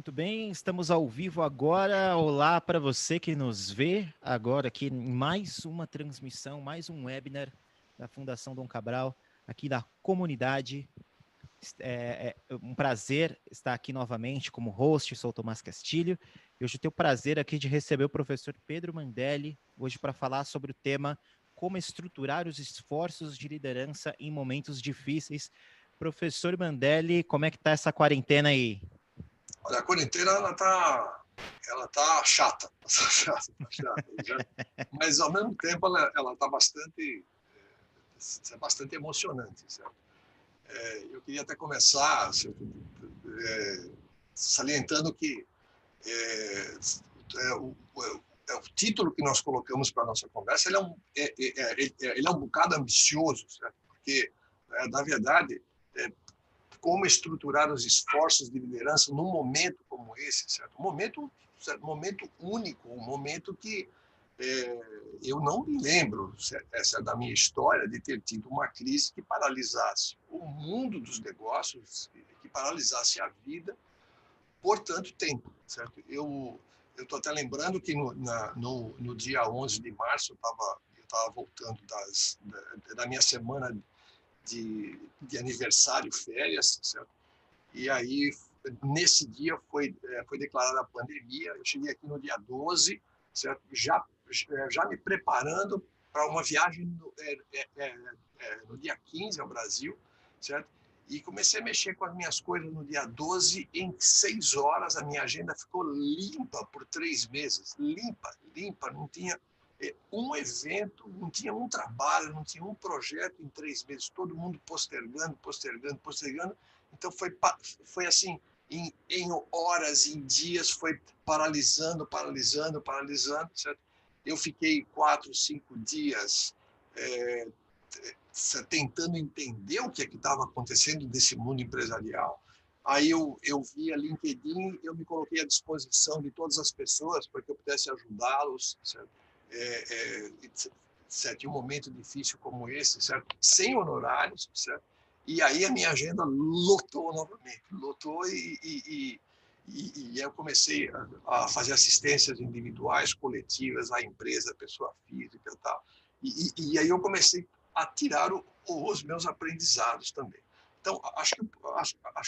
Muito bem, estamos ao vivo agora. Olá para você que nos vê agora aqui em mais uma transmissão, mais um webinar da Fundação Dom Cabral, aqui da comunidade. É um prazer estar aqui novamente como host, sou o Tomás Castilho. E hoje eu tenho o prazer aqui de receber o professor Pedro Mandelli, hoje para falar sobre o tema como estruturar os esforços de liderança em momentos difíceis. Professor Mandelli, como é que está essa quarentena aí? Olha, a quarentena ela tá chata, mas ao mesmo tempo ela tá bastante emocionante, certo? Eu queria até começar salientando que é, o título que nós colocamos para a nossa conversa ele é um bocado ambicioso, certo? Porque, na verdade, como estruturar os esforços de liderança num momento como esse, certo? Momento único, um momento que eu não me lembro, essa é da minha história, de ter tido uma crise que paralisasse o mundo dos negócios, que paralisasse a vida por tanto tempo, certo? Eu estou até lembrando que no dia 11 de março eu estava voltando da minha semana de aniversário, férias, certo? E aí, nesse dia, foi declarada a pandemia. Eu cheguei aqui no dia 12, certo? Já me preparando para uma viagem no dia 15 ao Brasil, certo? E comecei a mexer com as minhas coisas no dia 12. Em 6 horas, a minha agenda ficou limpa por 3 meses. Limpa, limpa. Não tinha um evento, não tinha um trabalho, não tinha um projeto em 3 meses. Todo mundo postergando, postergando, postergando. Então, foi assim, em horas, em dias, foi paralisando, paralisando, paralisando, certo? Eu fiquei 4, 5 dias tentando entender o que estava acontecendo nesse mundo empresarial. Aí eu vi a LinkedIn, eu me coloquei à disposição de todas as pessoas para que eu pudesse ajudá-los, certo? Certo? Em um momento difícil como esse, certo? Sem honorários, certo? E aí a minha agenda lotou novamente, lotou e eu comecei a fazer assistências individuais, coletivas, à empresa, à pessoa física e tal. E aí eu comecei a tirar os meus aprendizados também. Então, acho que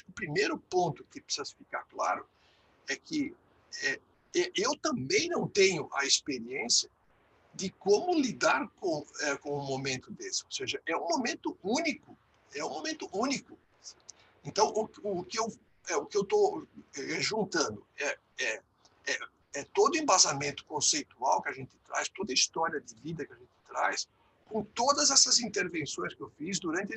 o primeiro ponto que precisa ficar claro é que eu também não tenho a experiência de como lidar com um momento desse. Ou seja, é um momento único. É um momento único. Então, o que eu estou juntando é todo o embasamento conceitual que a gente traz, toda a história de vida que a gente traz, com todas essas intervenções que eu fiz durante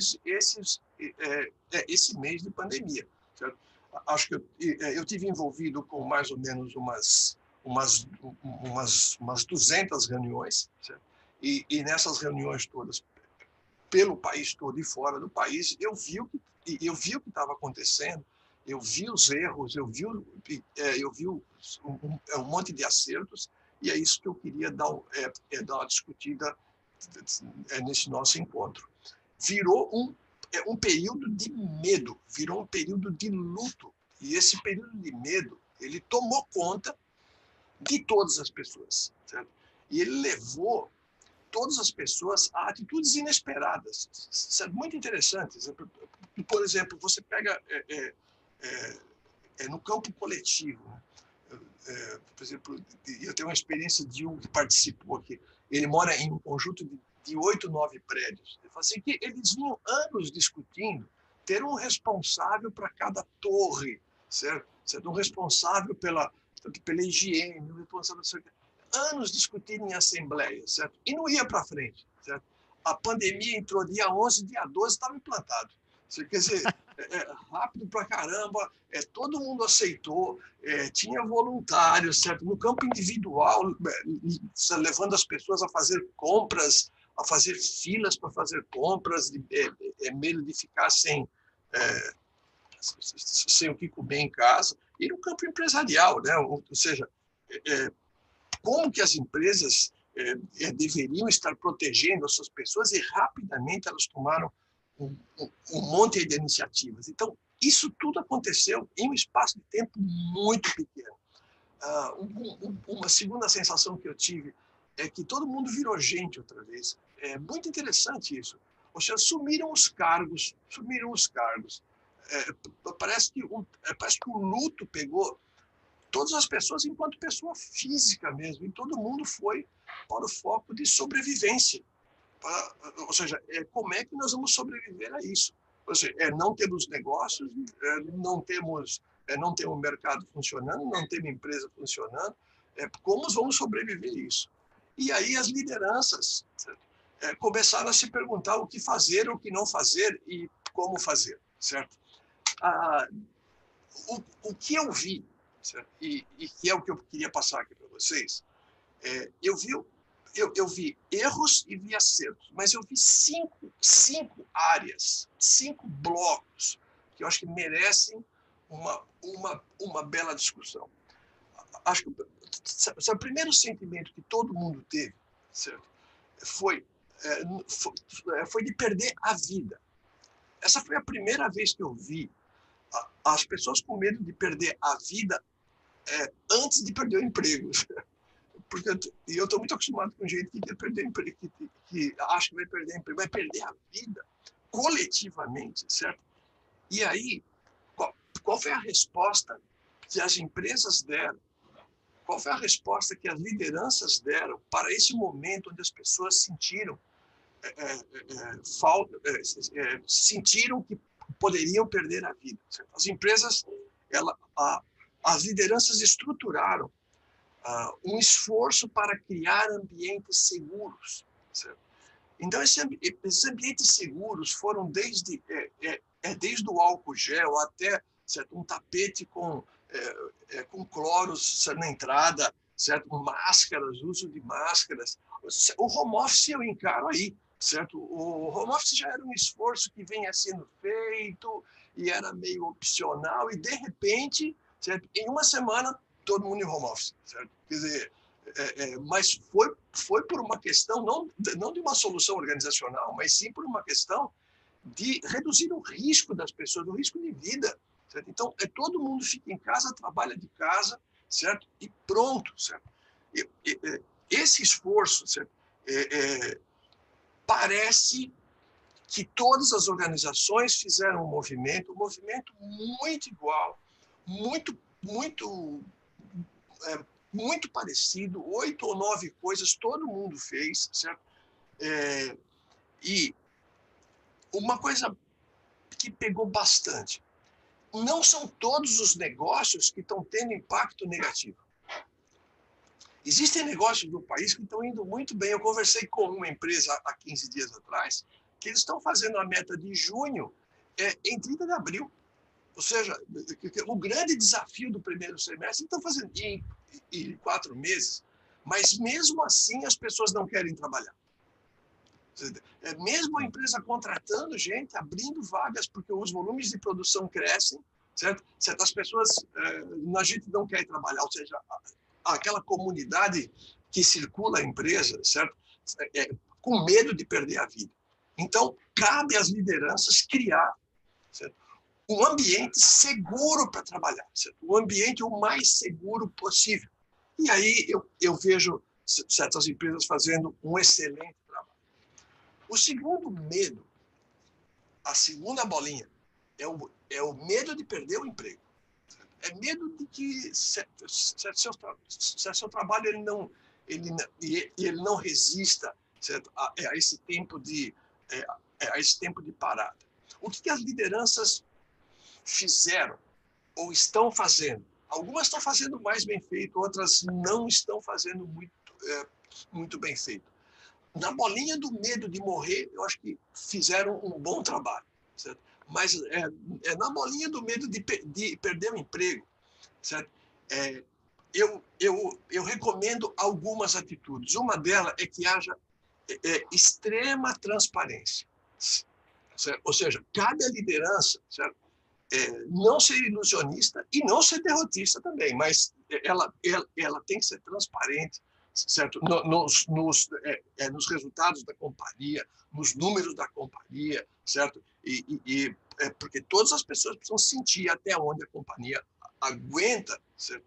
esse mês de pandemia. Certo? Acho que eu tive envolvido com mais ou menos umas 200 reuniões, certo? E nessas reuniões todas, pelo país todo e fora do país, eu vi o que estava acontecendo, eu vi os erros, eu vi um monte de acertos, e é isso que eu queria dar uma discutida nesse nosso encontro. Virou um período de medo, virou um período de luto, e esse período de medo, ele tomou conta de todas as pessoas, certo? E ele levou todas as pessoas a atitudes inesperadas, muito interessantes. Por exemplo, você pega no campo coletivo, por exemplo, eu tenho uma experiência de um que participou aqui. Ele mora em um conjunto de 8, 9 prédios. Ele fala assim que eles vinham anos discutindo ter um responsável para cada torre, certo? Um responsável pela higiene, um responsável anos discutindo em assembleia, certo? E não ia para frente, certo? A pandemia entrou dia 11, dia 12 estava implantado. Quer dizer, rápido pra caramba, todo mundo aceitou, tinha voluntários, certo? No campo individual, levando as pessoas a fazer compras, a fazer filas para fazer compras, medo de ficar sem o que comer em casa. E no campo empresarial, né? Ou seja, como que as empresas deveriam estar protegendo as suas pessoas, e rapidamente elas tomaram um monte de iniciativas. Então, isso tudo aconteceu em um espaço de tempo muito pequeno. Uma segunda sensação que eu tive é que todo mundo virou gente outra vez. É muito interessante isso. Ou seja, sumiram os cargos. Parece que o luto pegou todas as pessoas enquanto pessoa física mesmo, e todo mundo foi para o foco de sobrevivência. Ou seja, como é que nós vamos sobreviver a isso? Ou seja, não temos negócios, não temos mercado funcionando, não temos empresa funcionando, como vamos sobreviver a isso? E aí as lideranças começaram a se perguntar o que fazer, o que não fazer e como fazer, certo? O que eu vi, certo? E que é o que eu queria passar aqui para vocês, eu vi erros e vi acertos, mas eu vi cinco áreas, 5 blocos que eu acho que merecem uma bela discussão. Acho que o primeiro sentimento que todo mundo teve, certo, foi de perder a vida. Essa foi a primeira vez que eu vi as pessoas com medo de perder a vida antes de perder o emprego. Porque eu estou muito acostumado com gente que quer perder emprego, que acha que vai perder emprego, vai perder a vida coletivamente, certo? E aí, qual foi a resposta que as empresas deram? Qual foi a resposta que as lideranças deram para esse momento onde as pessoas sentiram sentiram que poderiam perder a vida? Certo? As empresas, as lideranças estruturaram um esforço para criar ambientes seguros. Certo? Então, esses ambientes seguros foram desde o álcool gel até, certo, um tapete com cloro na entrada, certo? Máscaras, uso de máscaras. O home office eu encaro aí, certo? O home office já era um esforço que vinha sendo feito e era meio opcional e, de repente, certo? Em uma semana, todo mundo em home office, certo? Quer dizer, mas foi por uma questão, não de uma solução organizacional, mas sim por uma questão de reduzir o risco das pessoas, o risco de vida. Certo? Então, todo mundo fica em casa, trabalha de casa, certo? E pronto, certo? Esse esforço, certo? Parece que todas as organizações fizeram um movimento muito igual, muito parecido, 8 ou 9 coisas todo mundo fez, certo? E uma coisa que pegou bastante, não são todos os negócios que estão tendo impacto negativo. Existem negócios no país que estão indo muito bem. Eu conversei com uma empresa há 15 dias atrás, que eles estão fazendo a meta de junho em 30 de abril. Ou seja, o grande desafio do primeiro semestre estão fazendo em 4 meses, mas mesmo assim as pessoas não querem trabalhar. Mesmo a empresa contratando gente, abrindo vagas, porque os volumes de produção crescem, certo? Certas pessoas, a gente não quer trabalhar, ou seja, aquela comunidade que circula a empresa, certo? Com medo de perder a vida. Então, cabe às lideranças criar, certo? Um ambiente seguro para trabalhar, certo? Um ambiente o mais seguro possível. E aí eu vejo certas empresas fazendo um excelente trabalho. O segundo medo, a segunda bolinha, é o medo de perder o emprego. É medo de que seu trabalho ele não resista, certo? A esse tempo de parada. O que as lideranças fizeram ou estão fazendo? Algumas estão fazendo mais bem feito, outras não estão fazendo muito bem feito. Na bolinha do medo de morrer, eu acho que fizeram um bom trabalho, certo? Mas na bolinha do medo de perder o emprego, certo? Eu recomendo algumas atitudes. Uma delas é que haja extrema transparência, certo? Ou seja, cabe à liderança, certo? Não ser ilusionista e não ser derrotista também, mas ela tem que ser transparente, certo? Nos resultados da companhia, nos números da companhia, certo? E porque todas as pessoas precisam sentir até onde a companhia aguenta, certo?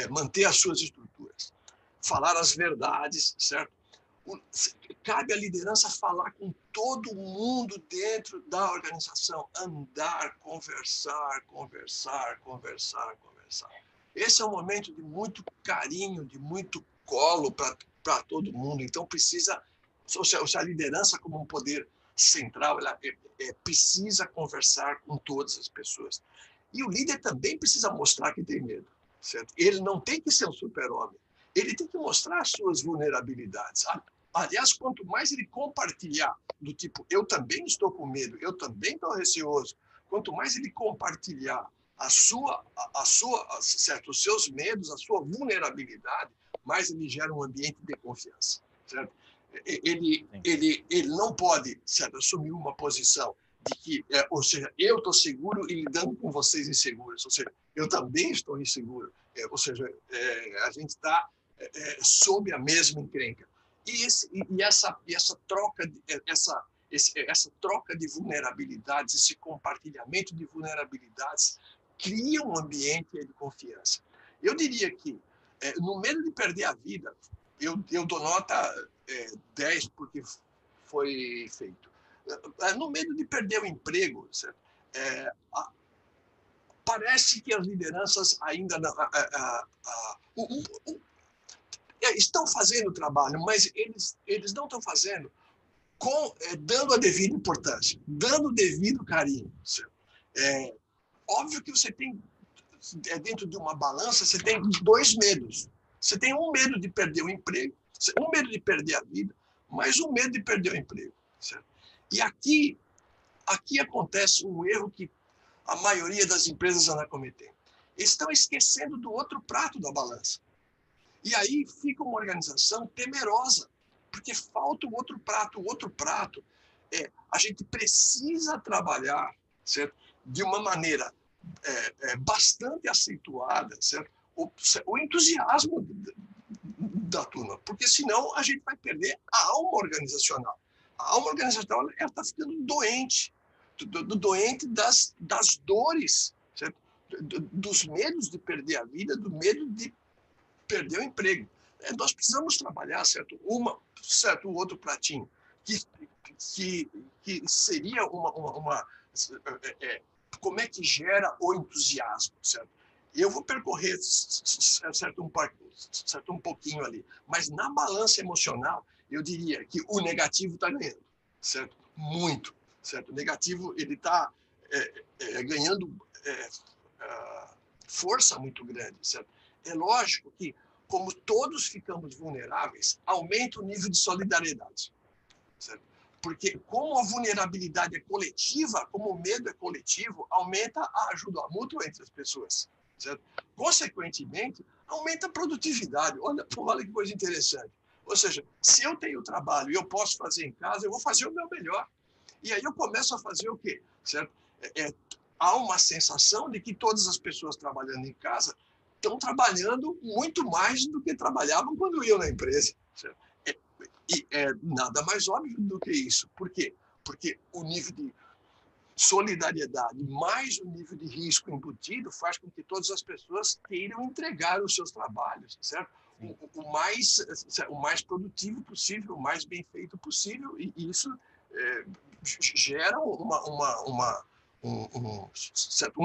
Manter as suas estruturas, falar as verdades, certo? Cabe à liderança falar com todo mundo dentro da organização, andar, conversar. Esse é um momento de muito carinho, de muito colo para todo mundo. Então, precisa, se a liderança como um poder central, ela precisa conversar com todas as pessoas. E o líder também precisa mostrar que tem medo, certo? Ele não tem que ser um super-homem. Ele tem que mostrar as suas vulnerabilidades. Aliás, quanto mais ele compartilhar do tipo, eu também estou com medo, eu também estou receoso, quanto mais ele compartilhar certo, os seus medos, a sua vulnerabilidade, mais ele gera um ambiente de confiança, certo? Ele não pode, certo, assumir uma posição de que, ou seja, eu estou seguro e lidando com vocês inseguros, ou seja, eu também estou inseguro, ou seja, a gente está sob a mesma encrenca. E essa troca de vulnerabilidades, esse compartilhamento de vulnerabilidades, cria um ambiente de confiança. Eu diria que, no medo de perder a vida, eu dou nota 10 porque foi feito. No medo de perder o emprego, certo? Parece que as lideranças ainda não, estão fazendo o trabalho, mas eles não estão fazendo dando a devida importância, dando o devido carinho. Óbvio que você tem, dentro de uma balança, você tem dois medos. Você tem um medo de perder o emprego, um medo de perder a vida, mas um medo de perder o emprego. Certo? E aqui acontece um erro que a maioria das empresas anda cometendo. Estão esquecendo do outro prato da balança. E aí fica uma organização temerosa, porque falta o outro prato. O outro prato a gente precisa trabalhar, certo? De uma maneira bastante acentuada, certo? O entusiasmo da turma, porque senão a gente vai perder a alma organizacional. A alma organizacional está ficando doente, doente das dores, certo? Dos medos de perder a vida, do medo de perder o emprego. Nós precisamos trabalhar, certo, o outro pratinho, que seria como é que gera o entusiasmo, certo? Eu vou percorrer certo, um pouquinho ali, mas na balança emocional, eu diria que o negativo está ganhando, certo? Muito, certo? O negativo ele está ganhando força muito grande, certo? É lógico que, como todos ficamos vulneráveis, aumenta o nível de solidariedade, certo? Porque como a vulnerabilidade é coletiva, como o medo é coletivo, aumenta a ajuda mútua entre as pessoas, certo? Consequentemente, aumenta a produtividade. Olha que coisa interessante. Ou seja, se eu tenho trabalho e eu posso fazer em casa, eu vou fazer o meu melhor. E aí eu começo a fazer o quê? Certo? Há uma sensação de que todas as pessoas trabalhando em casa estão trabalhando muito mais do que trabalhavam quando iam na empresa. Certo? E é nada mais óbvio do que isso. Por quê? Porque o nível de solidariedade mais o nível de risco embutido faz com que todas as pessoas queiram entregar os seus trabalhos, certo? O mais produtivo possível, o mais bem feito possível, e isso gera um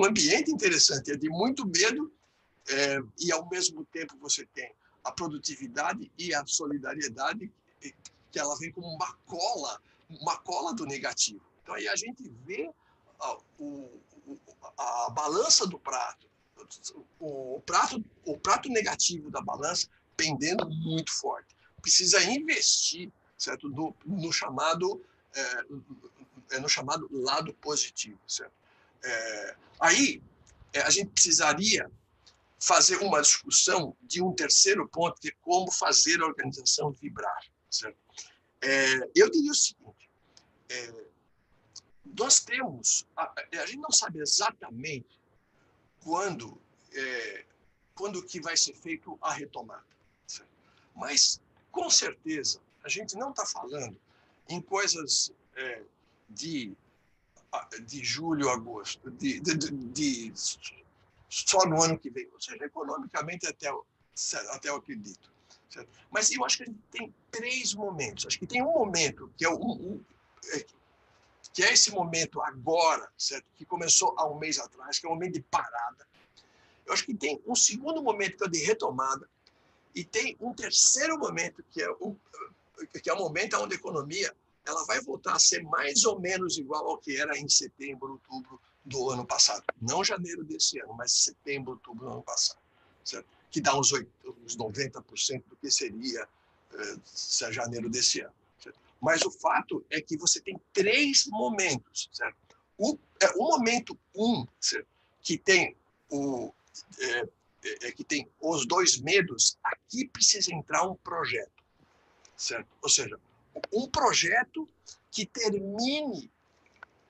ambiente interessante, de muito medo, e ao mesmo tempo você tem a produtividade e a solidariedade, que ela vem como uma cola do negativo. Então aí a gente vê a balança do prato, o prato negativo da balança pendendo muito forte. Precisa investir, certo, no chamado lado positivo, certo? Aí a gente precisaria fazer uma discussão de um terceiro ponto, que é como fazer a organização vibrar, certo? Eu diria o seguinte: nós temos, a gente não sabe exatamente quando que vai ser feito a retomada, certo? Mas com certeza a gente não está falando em coisas de de julho a agosto, só no ano que vem. Ou seja, economicamente até eu acredito. Certo? Mas eu acho que a gente tem 3 momentos. Acho que tem um momento que que é esse momento agora, certo? Que começou há um mês atrás, que é um momento de parada. Eu acho que tem um segundo momento que é de retomada e tem um terceiro momento que é o momento onde a economia ela vai voltar a ser mais ou menos igual ao que era em setembro, outubro do ano passado. Não janeiro desse ano, mas setembro, outubro do ano passado. Certo? Que dá uns 90% do que seria janeiro desse ano. Certo? Mas o fato é que você tem 3 momentos. Certo? O momento 1, certo? Que tem que tem os 2 medos, aqui precisa entrar um projeto. Certo? Ou seja, um projeto que termine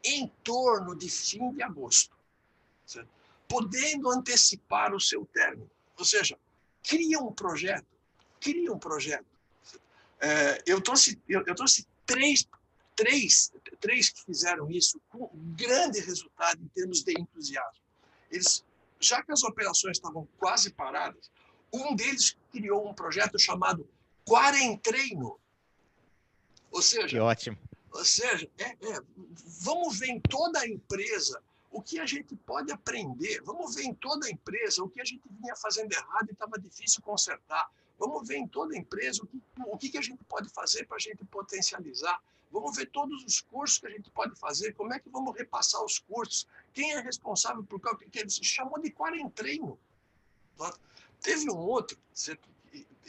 em torno de fim de agosto, certo? Podendo antecipar o seu término. Ou seja, cria um projeto. Eu trouxe 3 que fizeram isso com grande resultado em termos de entusiasmo. Já que as operações estavam quase paradas, um deles criou um projeto chamado Quarentreino. Ou seja, que ótimo. Vamos ver em toda a empresa o que a gente pode aprender. Vamos ver em toda a empresa o que a gente vinha fazendo errado e estava difícil consertar. Vamos ver em toda a empresa o que a gente pode fazer para a gente potencializar. Vamos ver todos os cursos que a gente pode fazer, como é que vamos repassar os cursos, quem é responsável por qual, que ele se chamou de quarentreino. Teve um outro, certo?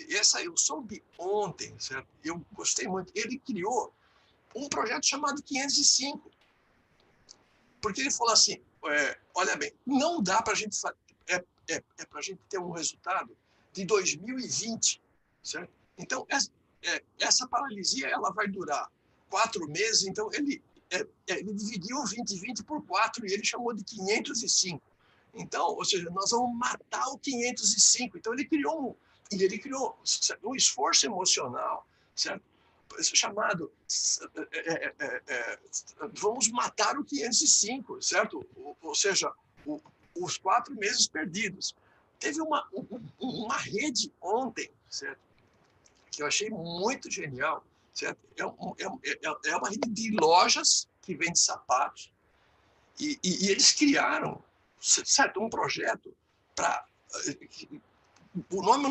Essa eu soube ontem, certo? Eu gostei muito. Ele criou um projeto chamado 505. Porque ele falou assim, olha bem, não dá para a gente para a gente ter um resultado de 2020, certo? Então, essa paralisia ela vai durar 4 meses, então ele dividiu o 2020 por 4 e ele chamou de 505. Então, ou seja, nós vamos matar o 505. Então, ele criou um esforço emocional, certo? Chamado vamos matar o 505, certo? Ou seja, os 4 meses perdidos. Teve uma rede ontem, certo? Que eu achei muito genial, certo? É uma rede de lojas que vende sapatos e eles criaram, certo, um projeto para o nome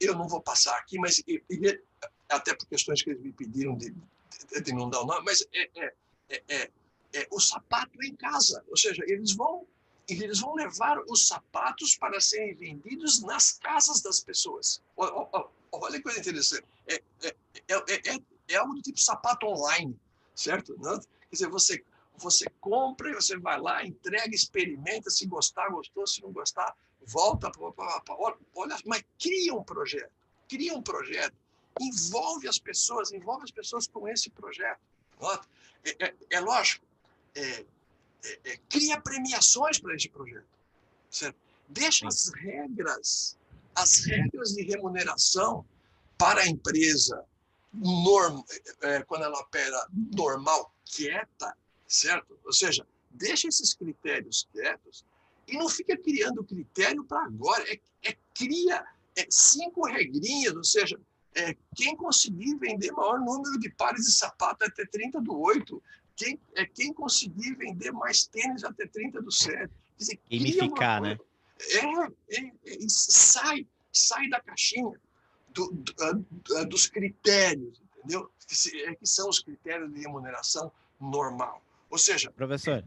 eu não vou passar aqui, mas até por questões que eles me pediram de não dar o nome, mas o sapato em casa. Ou seja, eles vão levar os sapatos para serem vendidos nas casas das pessoas. Olha que coisa interessante. É algo do tipo sapato online, certo? Não? Quer dizer, você compra e você vai lá, entrega, experimenta, se gostar, gostou, se não gostar, volta. Olha, mas cria um projeto, envolve as pessoas com esse projeto. É lógico, cria premiações para esse projeto, certo? Deixa as regras de remuneração para a empresa quando ela opera normal, quieta, certo? Ou seja, deixa esses critérios quietos e não fica criando critério para agora. Cria 5 regrinhas, ou seja, quem conseguir vender maior número de pares de sapato até 30/8, quem conseguir vender mais tênis até 30/7. Dizer, Gamificar, né? Sai da caixinha dos critérios, entendeu? Que são os critérios de remuneração normal. Ou seja... Professor,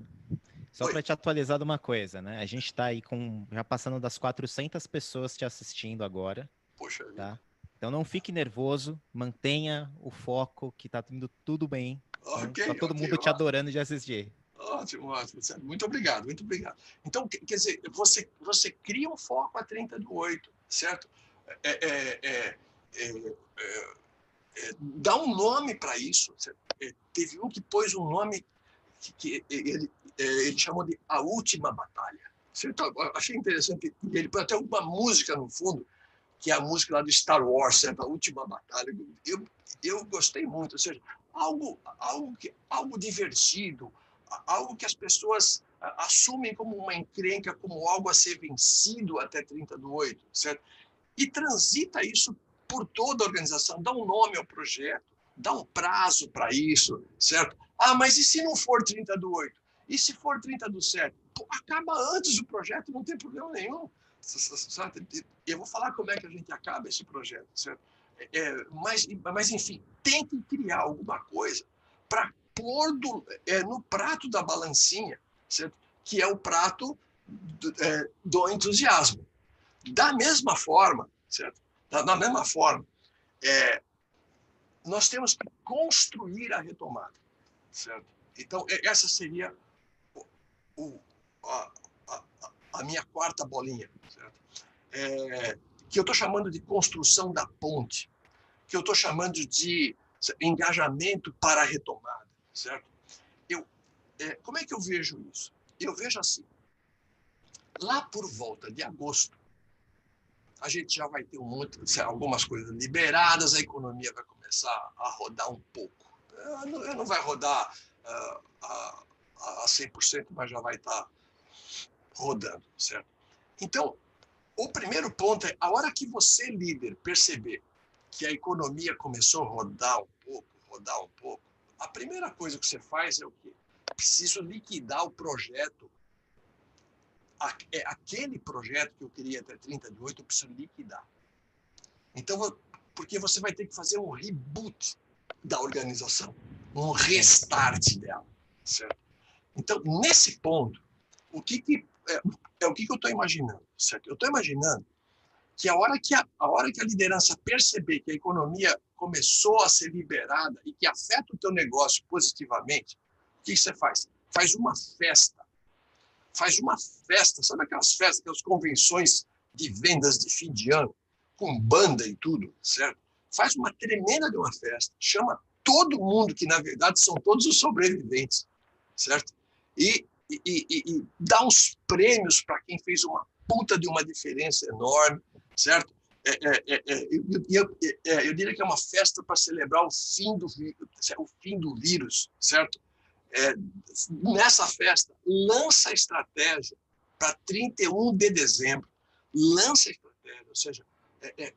só para te atualizar de uma coisa, né? A gente está aí já passando das 400 pessoas te assistindo agora. Poxa tá? vida. Então não fique nervoso, mantenha o foco, que tá indo tudo bem. Tá todo mundo te adorando de assistir. Ótimo. Muito obrigado. Então, quer dizer, você cria um foco a 30/8, certo? Dá um nome para isso. Teve um que pôs um nome que ele chamou de A Última Batalha. Certo? Achei interessante. Ele põe até uma música no fundo, que é a música lá do Star Wars, certo? A Última Batalha. Eu gostei muito. Ou seja, algo divertido, algo que as pessoas assumem como uma encrenca, como algo a ser vencido até 30/8, certo? E transita isso por toda a organização, dá um nome ao projeto, dá um prazo para isso, certo? Ah, mas e se não for 30/8? E se for 30/7? Acaba antes do projeto, não tem problema nenhum. Eu vou falar como é que a gente acaba esse projeto, certo? Mas, enfim, tem que criar alguma coisa para pôr no prato da balancinha, certo? Que é o prato do entusiasmo. Da mesma forma, certo? Da mesma forma, nós temos que construir a retomada, certo? Então, essa seria a minha quarta bolinha, certo? Que eu estou chamando de construção da ponte, que eu estou chamando de engajamento para a retomada, certo? Como é que eu vejo isso? Eu vejo assim, lá por volta de agosto, a gente já vai ter algumas coisas liberadas, a economia vai começar a rodar um pouco. Não vai rodar a 100%, mas já vai estar rodando, certo? Então, o primeiro ponto é, a hora que você, líder, perceber que a economia começou a rodar um pouco, a primeira coisa que você faz é o quê? Preciso liquidar o projeto. Aquele projeto que eu queria até 30/8, eu preciso liquidar. Então, porque você vai ter que fazer um reboot da organização, um restart dela, certo? Então, nesse ponto, o que eu estou imaginando, certo? Eu estou imaginando que a hora que a liderança perceber que a economia começou a ser liberada e que afeta o teu negócio positivamente, o que você faz? Faz uma festa. Sabe aquelas festas, aquelas convenções de vendas de fim de ano, com banda e tudo, certo? Faz uma tremenda de uma festa, chama todo mundo, que na verdade são todos os sobreviventes, certo? E dá uns prêmios para quem fez uma puta de uma diferença enorme, certo? Eu diria que é uma festa para celebrar o fim do vírus, certo? Nessa festa, lança a estratégia para 31 de dezembro. Lança a estratégia, ou seja,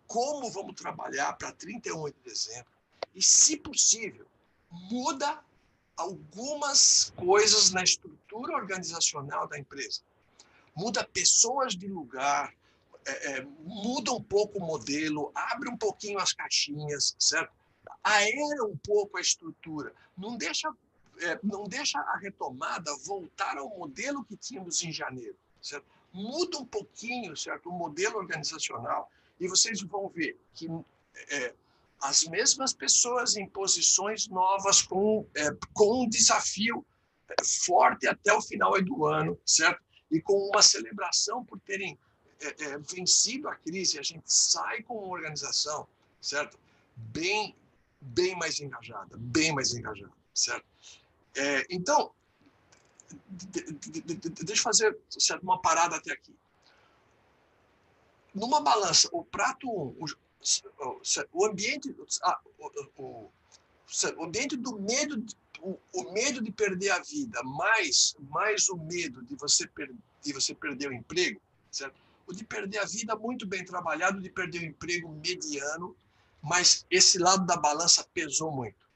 como vamos trabalhar para 31 de dezembro. E, se possível, muda algumas coisas na estrutura organizacional da empresa. Muda pessoas de lugar, muda um pouco o modelo, abre um pouquinho as caixinhas, certo? Aera um pouco a estrutura. Não deixa a retomada voltar ao modelo que tínhamos em janeiro, certo? Muda um pouquinho, certo, o modelo organizacional, e vocês vão ver que as mesmas pessoas em posições novas com um desafio forte até o final do ano, certo? E com uma celebração por terem vencido a crise. A gente sai com uma organização, certo? Bem mais engajada, certo? Então, deixa eu fazer uma parada até aqui. Numa balança, o prato 1, o ambiente do medo, o medo de perder a vida, mais o medo de você perder o emprego, certo? O de perder a vida muito bem trabalhado, o de perder o emprego mediano, mas esse lado da balança pesou muito.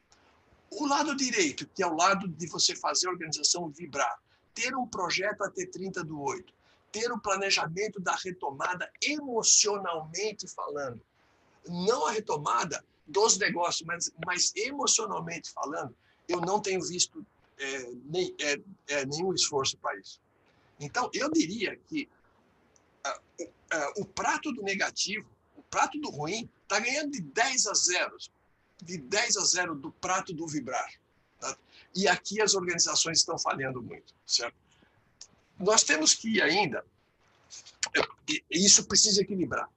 O lado direito, que é o lado de você fazer a organização vibrar, ter um projeto até 30/8, ter o planejamento da retomada emocionalmente falando. Não a retomada dos negócios, mas emocionalmente falando, eu não tenho visto nenhum esforço para isso. Então, eu diria que o prato do negativo, o prato do ruim, está ganhando de 10/0. De 10/0 do prato do vibrar. Tá? E aqui as organizações estão falhando muito, certo? Nós temos que ir ainda, isso precisa equilibrar.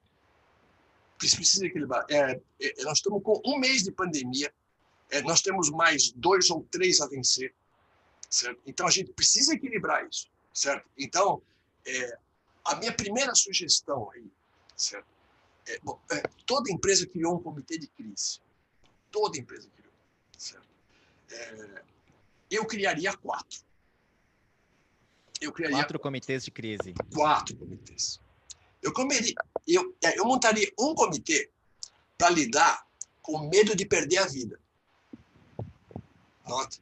Nós estamos com 1 mês de pandemia, nós temos mais 2 ou 3 a vencer, certo? Então a gente precisa equilibrar isso, certo? Então, a minha primeira sugestão aí, certo? Toda empresa criou um comitê de crise. Toda empresa criou, certo? Eu criaria 4. eu criaria 4 comitês de crise. 4 comitês. Eu montaria um comitê para lidar com o medo de perder a vida. Nota.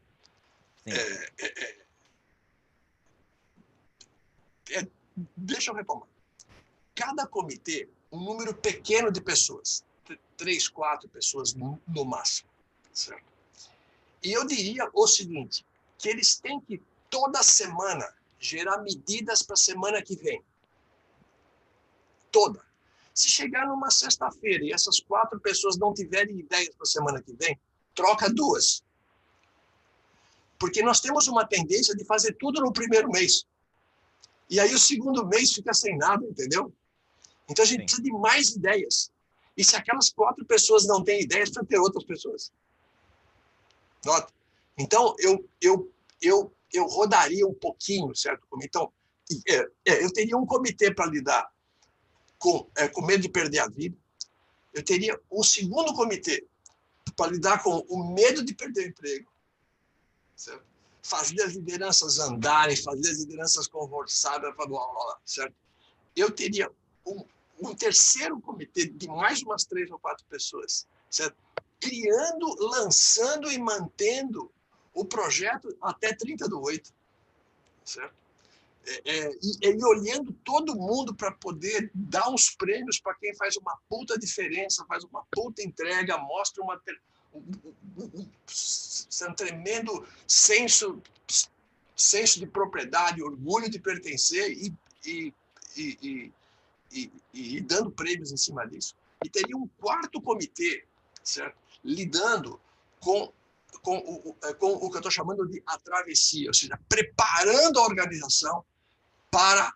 Deixa eu retomar. Cada comitê, um número pequeno de pessoas, 3, 4 pessoas no máximo. Certo? E eu diria o seguinte, que eles têm que, toda semana, gerar medidas para a semana que vem. Toda. Se chegar numa sexta-feira e essas 4 pessoas não tiverem ideias para a semana que vem, troca 2. Porque nós temos uma tendência de fazer tudo no primeiro mês. E aí o segundo mês fica sem nada, entendeu? Então a gente precisa de mais ideias. E se aquelas 4 pessoas não têm ideias, precisa ter outras pessoas. Nota? Então eu rodaria um pouquinho, certo? Então, eu teria um comitê para lidar com medo de perder a vida. Eu teria um segundo comitê para lidar com o medo de perder o emprego. Certo? Fazer as lideranças andarem, fazer as lideranças conversarem, certo? Eu teria um terceiro comitê de mais umas 3 ou 4 pessoas, certo? Criando, lançando e mantendo o projeto até 30/8, certo? E olhando todo mundo para poder dar uns prêmios para quem faz uma puta diferença, faz uma puta entrega, mostra um tremendo senso de propriedade, orgulho de pertencer e dando prêmios em cima disso. E teria um quarto comitê, certo? Lidando com o que eu estou chamando de a travessia, ou seja, preparando a organização para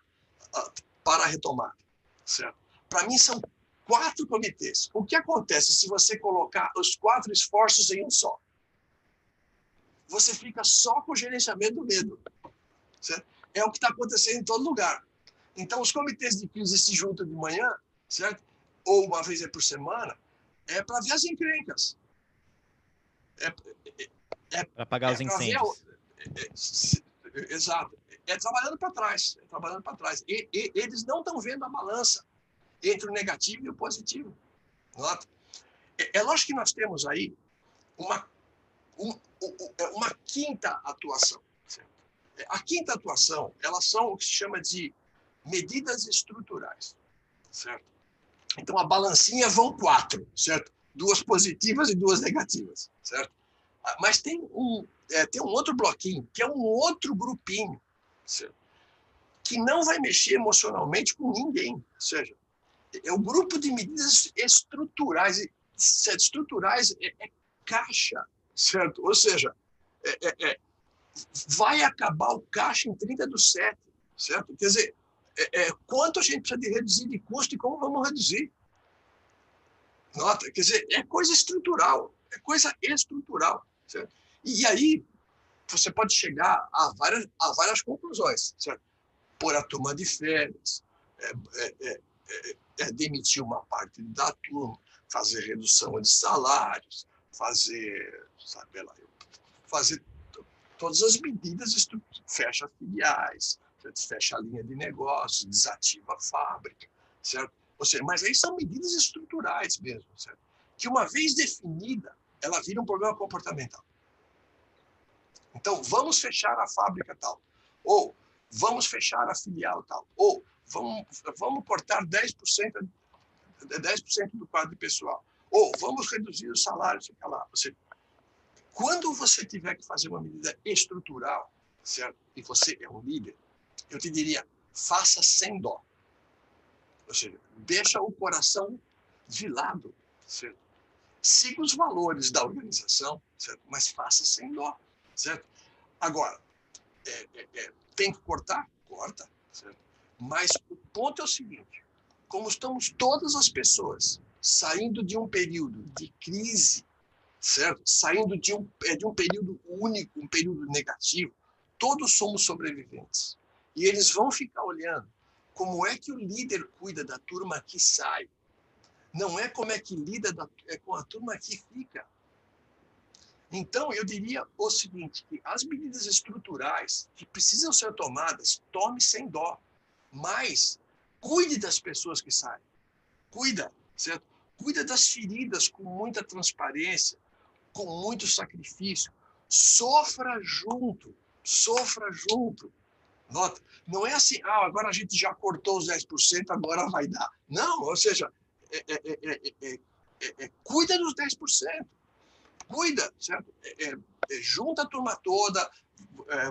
a retomada. Certo? Para mim, são 4 comitês. O que acontece se você colocar os 4 esforços em um só? Você fica só com o gerenciamento do medo. Certo? É o que está acontecendo em todo lugar. Então, os comitês de crise se juntam de manhã, certo? Ou uma vez por semana, para ver as encrencas. Para apagar os incêndios. Exato. Trabalhando para trás. E eles não estão vendo a balança entre o negativo e o positivo. Nota? Lógico que nós temos aí uma quinta atuação. Certo? A quinta atuação, elas são o que se chama de medidas estruturais. Certo? Então, a balancinha vão 4, certo? 2 positivas e 2 negativas. Certo? Mas tem um outro bloquinho, que é um outro grupinho, certo? Que não vai mexer emocionalmente com ninguém. Ou seja, é um grupo de medidas estruturais. Estruturais é caixa, certo? Ou seja, vai acabar o caixa em 30/7, certo? Quer dizer, quanto a gente precisa de reduzir de custo e como vamos reduzir. Nota? Quer dizer, é coisa estrutural. Certo? E aí, você pode chegar a várias conclusões, certo? Pôr a turma de férias, demitir uma parte da turma, fazer redução de salários, fazer todas as medidas, fecha filiais, fecha a linha de negócios, desativa a fábrica, certo? Ou seja, mas aí são medidas estruturais mesmo, certo? Que uma vez definida, ela vira um problema comportamental. Então, vamos fechar a fábrica tal, ou vamos fechar a filial tal, ou vamos cortar 10% do quadro pessoal, ou vamos reduzir o salário, sei lá. Quando você tiver que fazer uma medida estrutural, certo? E você é um líder, eu te diria, faça sem dó. Ou seja, deixa o coração de lado, certo? Siga os valores da organização, certo? Mas faça sem dó, certo? Agora, tem que cortar? Corta, certo? Mas o ponto é o seguinte, como estamos todas as pessoas saindo de um período de crise, certo? Saindo de um período único, um período negativo, todos somos sobreviventes. E eles vão ficar olhando como é que o líder cuida da turma que sai. Não é como é que lida com a turma que fica. Então, eu diria o seguinte, que as medidas estruturais que precisam ser tomadas, tome sem dó, mas cuide das pessoas que saem. Cuida, certo? Cuida das feridas com muita transparência, com muito sacrifício. Sofra junto, sofra junto. Nota, não é assim, agora a gente já cortou os 10%, agora vai dar. Não, ou seja, cuida dos 10%. Cuida, certo? Junta a turma toda,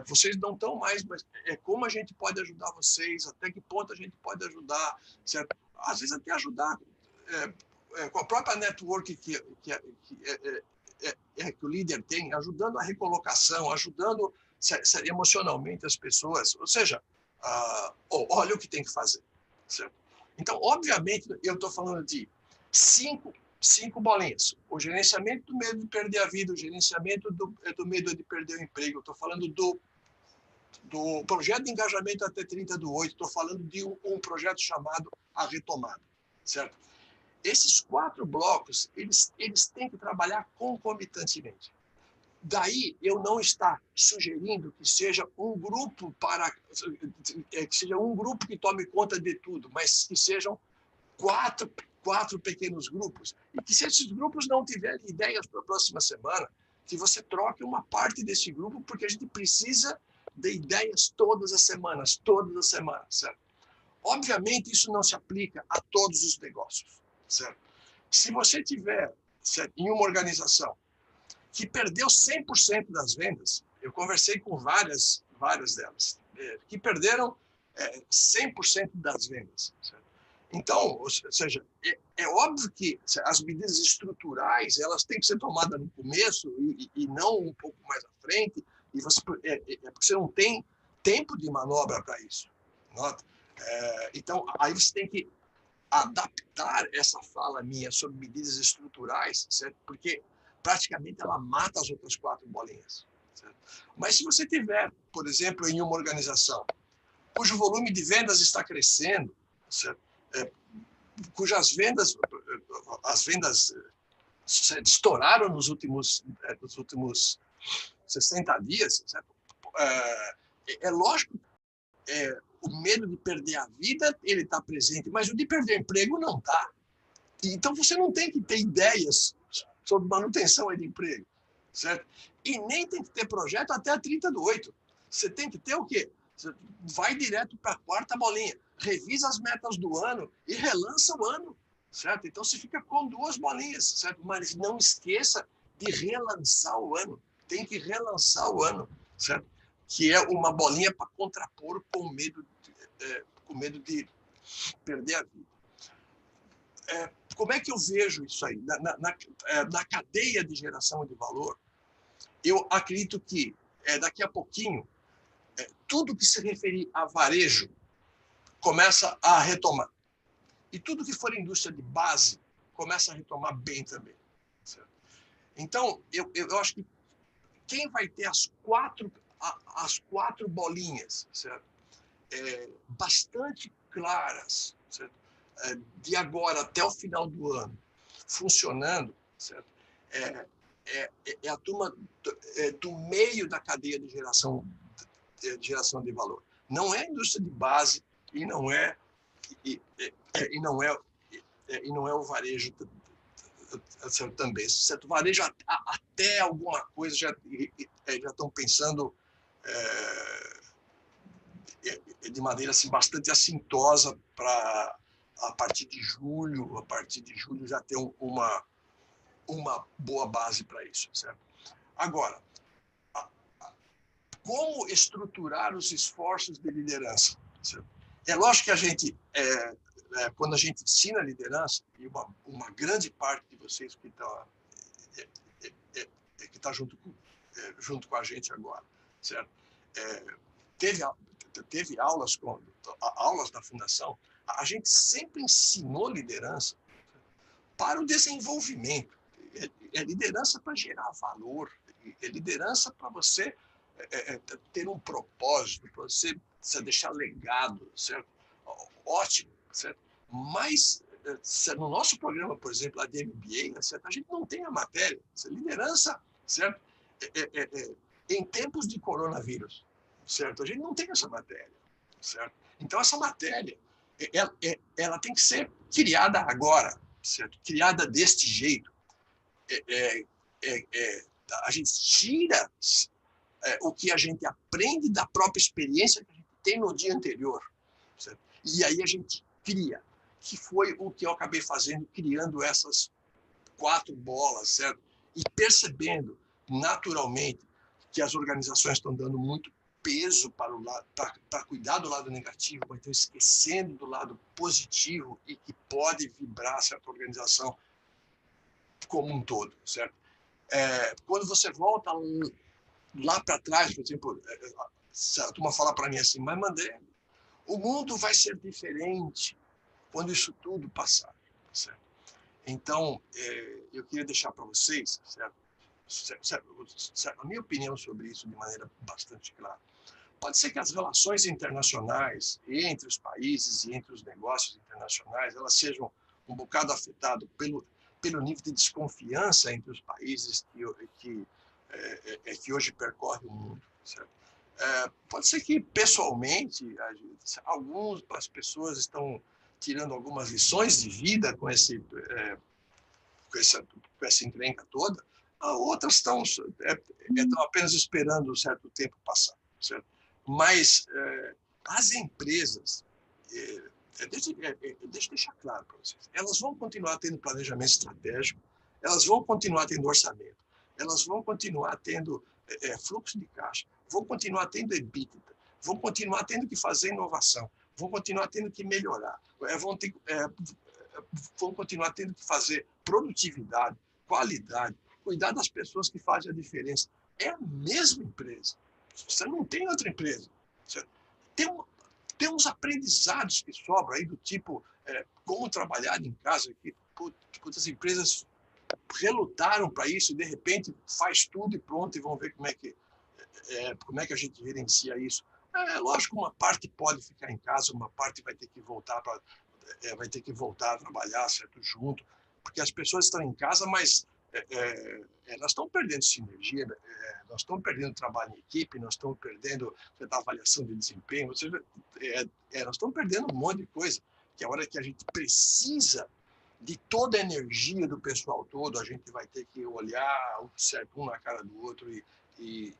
vocês não estão mais, mas como a gente pode ajudar vocês, até que ponto a gente pode ajudar, certo? Às vezes até ajudar com a própria network que o líder tem, ajudando a recolocação, ajudando emocionalmente as pessoas, ou seja, olha o que tem que fazer, certo? Então, obviamente, eu estou falando de cinco bolinhas. O gerenciamento do medo de perder a vida, o gerenciamento do medo de perder o emprego. Estou falando do projeto de engajamento até 30/8. Estou falando de um projeto chamado A Retomada, certo? Esses 4 blocos, eles têm que trabalhar concomitantemente. Daí, eu não estar sugerindo que seja um grupo que tome conta de tudo, mas que sejam quatro pequenos grupos, e que se esses grupos não tiverem ideias para a próxima semana, que você troque uma parte desse grupo, porque a gente precisa de ideias todas as semanas, certo? Obviamente, isso não se aplica a todos os negócios, certo? Se você tiver, certo, em uma organização que perdeu 100% das vendas, eu conversei com várias delas, que perderam 100% das vendas, certo? Então, ou seja, é óbvio que as medidas estruturais elas têm que ser tomadas no começo e não um pouco mais à frente, e você não tem tempo de manobra para isso. Nota? Então, aí você tem que adaptar essa fala minha sobre medidas estruturais, certo? Porque praticamente ela mata as outras 4 bolinhas. Certo? Mas se você tiver, por exemplo, em uma organização cujo volume de vendas está crescendo, certo? Cujas vendas, as vendas estouraram nos últimos 60 dias, certo? Lógico, o medo de perder a vida, ele está presente, mas o de perder emprego não está. Então, você não tem que ter ideias sobre manutenção de emprego, certo? E nem tem que ter projeto até a 30/8. Você tem que ter o quê? Você vai direto para a 4ª bolinha, revisa as metas do ano e relança o ano, certo? Então, você fica com 2 bolinhas, certo? Mas não esqueça de relançar o ano. Tem que relançar o ano, certo? Que é uma bolinha para contrapor com medo de perder a vida. Como é que eu vejo isso aí? Na cadeia de geração de valor, eu acredito que daqui a pouquinho, tudo que se referir a varejo começa a retomar. E tudo que for indústria de base começa a retomar bem também. Certo? Então, eu acho que quem vai ter as quatro bolinhas, certo? Bastante claras, certo? De agora até o final do ano, funcionando, certo? A turma do meio da cadeia de geração de valor. Não é indústria de base e não é o varejo também. Certo? O varejo até alguma coisa já estão pensando de maneira assim, bastante assintosa para a partir de julho já ter uma boa base para isso, certo? Agora, como estruturar os esforços de liderança? Certo? É lógico que a gente, quando a gente ensina liderança, e uma grande parte de vocês que está junto com a gente agora, certo? Teve aulas da fundação, a gente sempre ensinou liderança para o desenvolvimento. É liderança para gerar valor, é liderança para você ter um propósito, para você deixar legado, certo? Ótimo, certo? Mas no nosso programa, por exemplo, a de MBA, certo? A gente não tem a matéria, liderança, certo? em tempos de coronavírus, certo? A gente não tem essa matéria, certo? Então, essa matéria, ela tem que ser criada agora, certo? Criada deste jeito. A gente tira o que a gente aprende da própria experiência que a gente tem no dia anterior, certo? E aí a gente cria, que foi o que eu acabei fazendo, criando essas 4 bolas, certo? E percebendo naturalmente que as organizações estão dando muito peso para o lado, para cuidar do lado negativo, mas estão esquecendo do lado positivo e que pode vibrar certa organização como um todo, certo? Quando você volta lá para trás, por exemplo, a turma fala para mim assim, mas Mandé, o mundo vai ser diferente quando isso tudo passar, certo? Então, eu queria deixar para vocês, certo? A minha opinião sobre isso de maneira bastante clara. Pode ser que as relações internacionais entre os países e entre os negócios internacionais, elas sejam um bocado afetadas pelo nível de desconfiança entre os países que hoje percorre o mundo, certo? Pode ser que, pessoalmente, algumas pessoas estão tirando algumas lições de vida com essa encrenca toda, outras estão apenas esperando um certo tempo passar, certo? Mas as empresas, deixa eu deixar claro para vocês, elas vão continuar tendo planejamento estratégico, elas vão continuar tendo orçamento, elas vão continuar tendo fluxo de caixa, vão continuar tendo EBITDA, vão continuar tendo que fazer inovação, vão continuar tendo que melhorar, vão continuar tendo que fazer produtividade, qualidade, cuidar das pessoas que fazem a diferença. É a mesma empresa. Você não tem outra empresa. Tem uns aprendizados que sobram aí do tipo como trabalhar em casa, que as empresas relutaram para isso, e de repente faz tudo e pronto, e vão ver como é que a gente gerencia isso. Lógico, uma parte pode ficar em casa, uma parte vai ter que voltar a trabalhar, certo, junto, porque as pessoas estão em casa, mas nós estamos perdendo sinergia, nós estamos perdendo trabalho em equipe, nós estamos perdendo avaliação de desempenho, ou seja, nós estamos perdendo um monte de coisa, que a hora que a gente precisa de toda a energia do pessoal todo, a gente vai ter que olhar certo, um na cara do outro e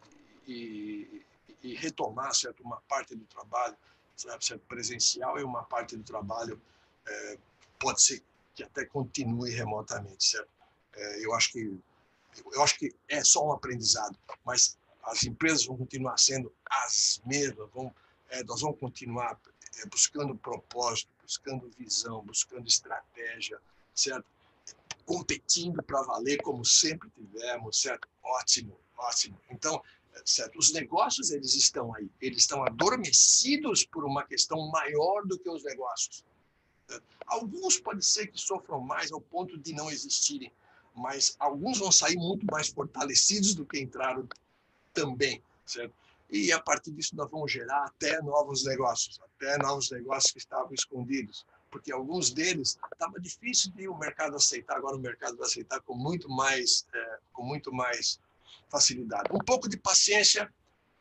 retomar certo, uma parte do trabalho certo, presencial, e uma parte do trabalho pode ser que até continue remotamente, certo? Eu acho que é só um aprendizado, mas as empresas vão continuar sendo as mesmas, nós vamos continuar buscando propósito, buscando visão, buscando estratégia, certo? Competindo para valer como sempre tivemos, certo? Ótimo, ótimo. Então, certo? Os negócios, eles estão aí, eles estão adormecidos por uma questão maior do que os negócios. Alguns pode ser que sofram mais ao ponto de não existirem, mas alguns vão sair muito mais fortalecidos do que entraram também, certo? E a partir disso nós vamos gerar até novos negócios que estavam escondidos, porque alguns deles estava difícil de o mercado aceitar, agora o mercado vai aceitar com muito mais facilidade. Um pouco de paciência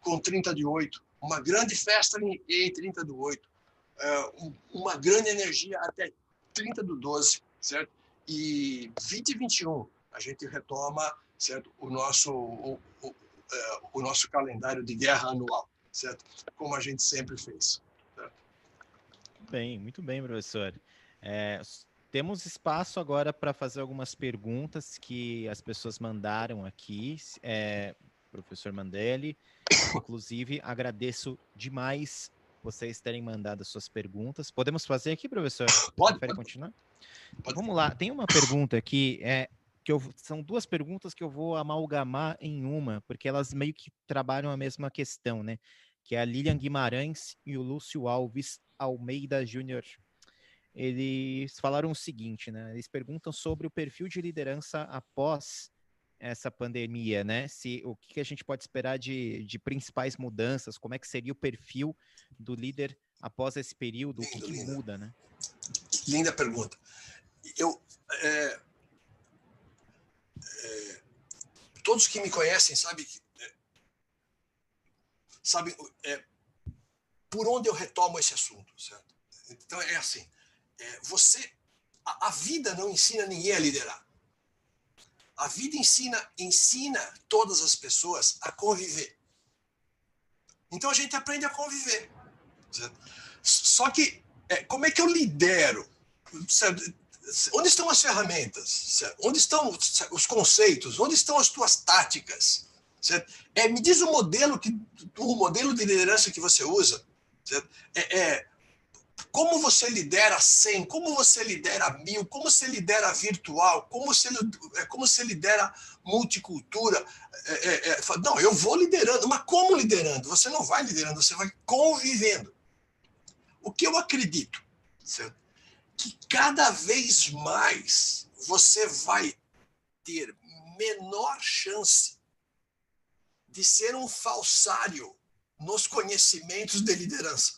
com 30 de 8, uma grande festa em 30 do 8, uma grande energia até 30 do 12, certo? E 20 e 21 a gente retoma, certo, o nosso calendário de guerra anual, certo? Como a gente sempre fez. Certo? Muito bem, professor. Temos espaço agora para fazer algumas perguntas que as pessoas mandaram aqui, professor Mandelli. Inclusive, agradeço demais vocês terem mandado as suas perguntas. Podemos fazer aqui, professor? Pode continuar? Então, vamos lá. Tem uma pergunta aqui, são 2 perguntas que eu vou amalgamar em uma, porque elas meio que trabalham a mesma questão, né? Que é a Lilian Guimarães e o Lúcio Alves Almeida Júnior. Eles falaram o seguinte, né? Eles perguntam sobre o perfil de liderança após essa pandemia, né? O que a gente pode esperar de principais mudanças, como é que seria o perfil do líder após esse período, o que muda, né? Linda pergunta. todos que me conhecem sabem por onde eu retomo esse assunto, certo? Então é assim, a vida não ensina ninguém a liderar. A vida ensina todas as pessoas a conviver. Então a gente aprende a conviver, certo? Só que como é que eu lidero? Certo? Onde estão as ferramentas? Certo? Onde estão os conceitos? Onde estão as tuas táticas? Certo? Me diz o modelo de liderança que você usa. Certo? Como você lidera 100, como você lidera 1000, como você lidera virtual, como você lidera multicultura. Não, eu vou liderando, mas como liderando? Você não vai liderando, você vai convivendo. O que eu acredito, certo? Que cada vez mais você vai ter menor chance de ser um falsário nos conhecimentos de liderança.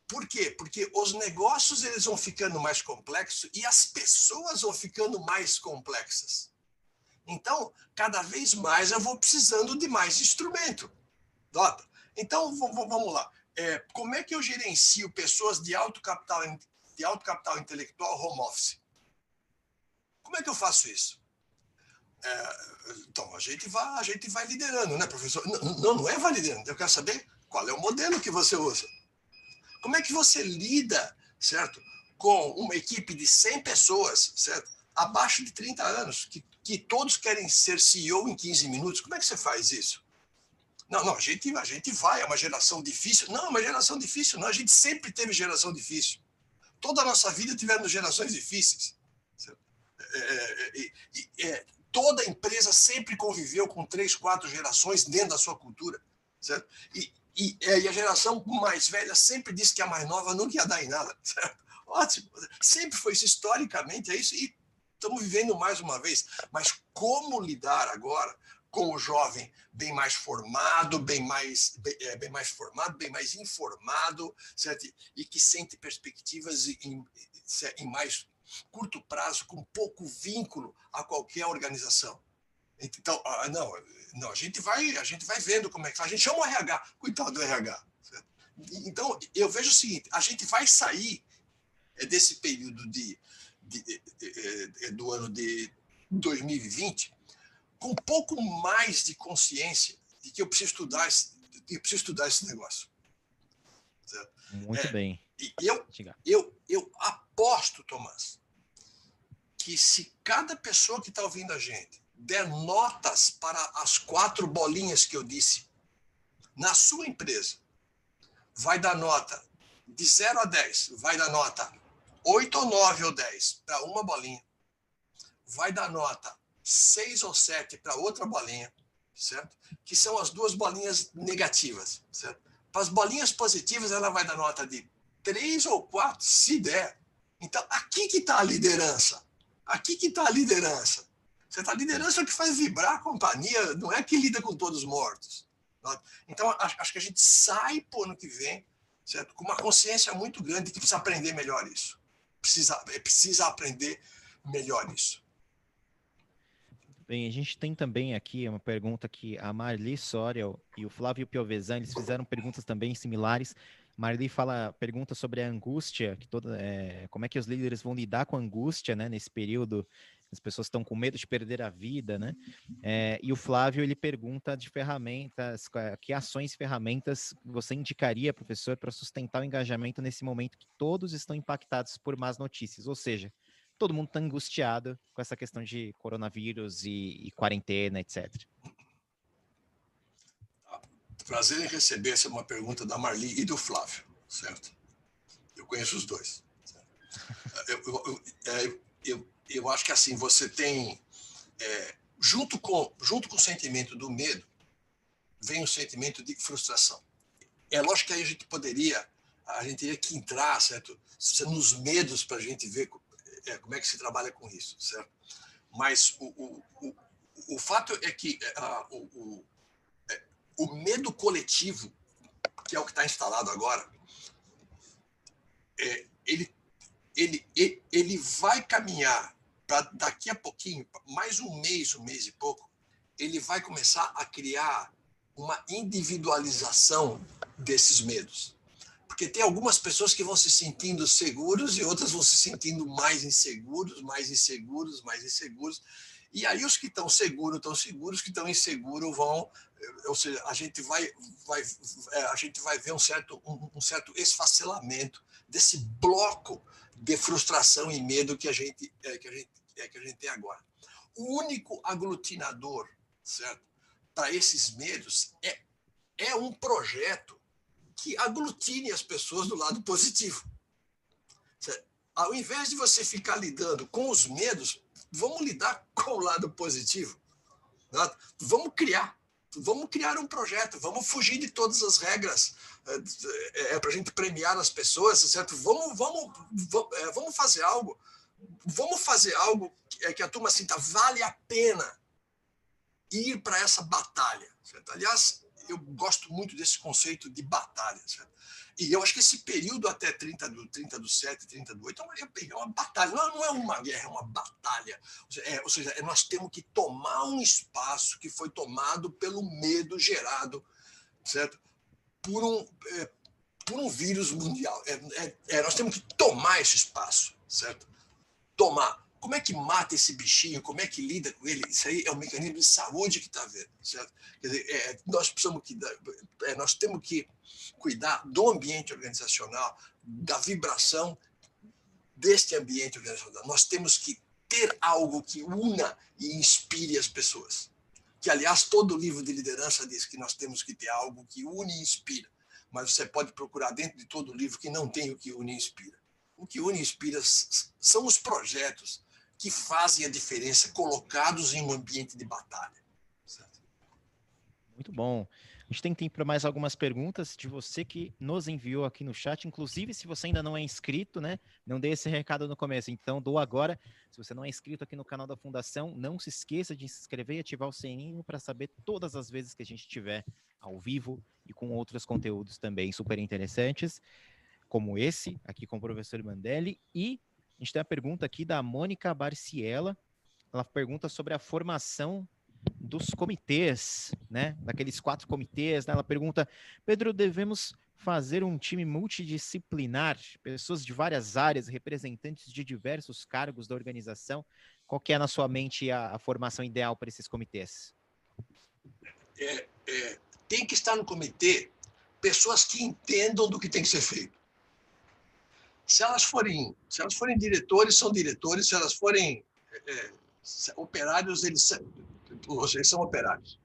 Por quê? Porque os negócios eles vão ficando mais complexos e as pessoas vão ficando mais complexas. Então, cada vez mais eu vou precisando de mais instrumento. Nota? Então, vamos lá. Como é que eu gerencio pessoas de alto capital intelectual home office? Como é que eu faço isso? Então, a gente vai liderando, né, professor? Não é vai liderando. Eu quero saber qual é o modelo que você usa. Como é que você lida, certo, com uma equipe de 100 pessoas, certo, abaixo de 30 anos, que todos querem ser CEO em 15 minutos? Como é que você faz isso? Não, a gente vai, é uma geração difícil. Não, é uma geração difícil, não. A gente sempre teve geração difícil. Toda a nossa vida tivemos gerações difíceis. Certo? Toda empresa sempre conviveu com 3, 4 gerações dentro da sua cultura. Certo? E a geração mais velha sempre disse que a mais nova nunca ia dar em nada. Certo? Ótimo. Sempre foi isso, historicamente, é isso. E estamos vivendo mais uma vez. Mas como lidar agora com o jovem bem mais formado, bem mais informado, certo? E que sente perspectivas em mais curto prazo, com pouco vínculo a qualquer organização. Então, não, a gente vai vendo como é que faz. A gente chama o RH, coitado do RH. Certo? Então, eu vejo o seguinte, a gente vai sair desse período do ano de 2020 com um pouco mais de consciência de que eu preciso estudar esse negócio. Certo? Muito bem. E eu aposto, Tomás, que se cada pessoa que está ouvindo a gente der notas para as 4 bolinhas que eu disse, na sua empresa, vai dar nota de 0 a 10, vai dar nota 8 ou 9 ou 10 para uma bolinha, vai dar nota 6 ou 7 para outra bolinha, certo? Que são as 2 bolinhas negativas, certo? Para as bolinhas positivas, ela vai dar nota de 3 ou 4, se der. Então, aqui que está a liderança. Aqui que está a liderança. A liderança é o que faz vibrar a companhia, não é que lida com todos mortos. Então, acho que a gente sai para o ano que vem, certo? Com uma consciência muito grande de que precisa aprender melhor isso. Precisa aprender melhor isso. Bem, a gente tem também aqui uma pergunta que a Marli Sorial e o Flávio Piovesan, eles fizeram perguntas também similares. Marli pergunta sobre a angústia, como é que os líderes vão lidar com a angústia, né, nesse período, as pessoas estão com medo de perder a vida, né? E o Flávio, ele pergunta de ferramentas, que ações e ferramentas você indicaria, professor, para sustentar o engajamento nesse momento que todos estão impactados por más notícias, ou seja, todo mundo está angustiado com essa questão de coronavírus e quarentena, etc. Prazer em receber essa uma pergunta da Marli e do Flávio, certo? Eu conheço os dois. Eu acho que assim, você tem, junto com o sentimento do medo, vem o sentimento de frustração. É lógico que aí a gente teria que entrar, certo? Nos medos para a gente ver como é que se trabalha com isso, certo? Mas o fato é que o medo coletivo, que é o que está instalado agora, ele vai caminhar para daqui a pouquinho, mais um mês e pouco, ele vai começar a criar uma individualização desses medos. Porque tem algumas pessoas que vão se sentindo seguros e outras vão se sentindo mais inseguros, mais inseguros, mais inseguros. E aí os que estão seguros, os que estão inseguros vão, ou seja, a gente vai ver um certo esfacelamento desse bloco de frustração e medo que a gente tem agora. O único aglutinador, certo, para esses medos é um projeto que aglutine as pessoas do lado positivo. Certo? Ao invés de você ficar lidando com os medos, vamos lidar com o lado positivo. Né? Vamos criar um projeto, vamos fugir de todas as regras para a gente premiar as pessoas, certo? Vamos fazer algo. Vamos fazer algo que a turma sinta, vale a pena ir para essa batalha. Certo? Aliás, eu gosto muito desse conceito de batalha. Certo? E eu acho que esse período até 30/7, 30/8 é uma batalha. Não é uma guerra, é uma batalha. Ou seja, nós temos que tomar um espaço que foi tomado pelo medo gerado, certo? Por um vírus mundial. Nós temos que tomar esse espaço, certo? Tomar. Como é que mata esse bichinho? Como é que lida com ele? Isso aí é um mecanismo de saúde que está vendo, certo? Quer dizer, nós temos que cuidar do ambiente organizacional, da vibração deste ambiente organizacional. Nós temos que ter algo que una e inspire as pessoas. Que, aliás, todo livro de liderança diz que nós temos que ter algo que une e inspira. Mas você pode procurar dentro de todo livro que não tem o que une e inspira. O que une e inspira são os projetos que fazem a diferença colocados em um ambiente de batalha. Certo? Muito bom. A gente tem tempo para mais algumas perguntas de você que nos enviou aqui no chat. Inclusive, se você ainda não é inscrito, né? Não dei esse recado no começo, então dou agora. Se você não é inscrito aqui no canal da Fundação, não se esqueça de se inscrever e ativar o sininho para saber todas as vezes que a gente estiver ao vivo e com outros conteúdos também super interessantes, como esse, aqui com o professor Mandelli. E a gente tem a pergunta aqui da Mônica Barciela. Ela pergunta sobre a formação dos comitês, né? Daqueles 4 comitês, né? Ela pergunta: Pedro, devemos fazer um time multidisciplinar, pessoas de várias áreas, representantes de diversos cargos da organização? Qual que é, na sua mente, a formação ideal para esses comitês? Tem que estar no comitê pessoas que entendam do que tem que ser feito. Se elas forem diretores, são diretores. Se elas forem operários, eles são operários.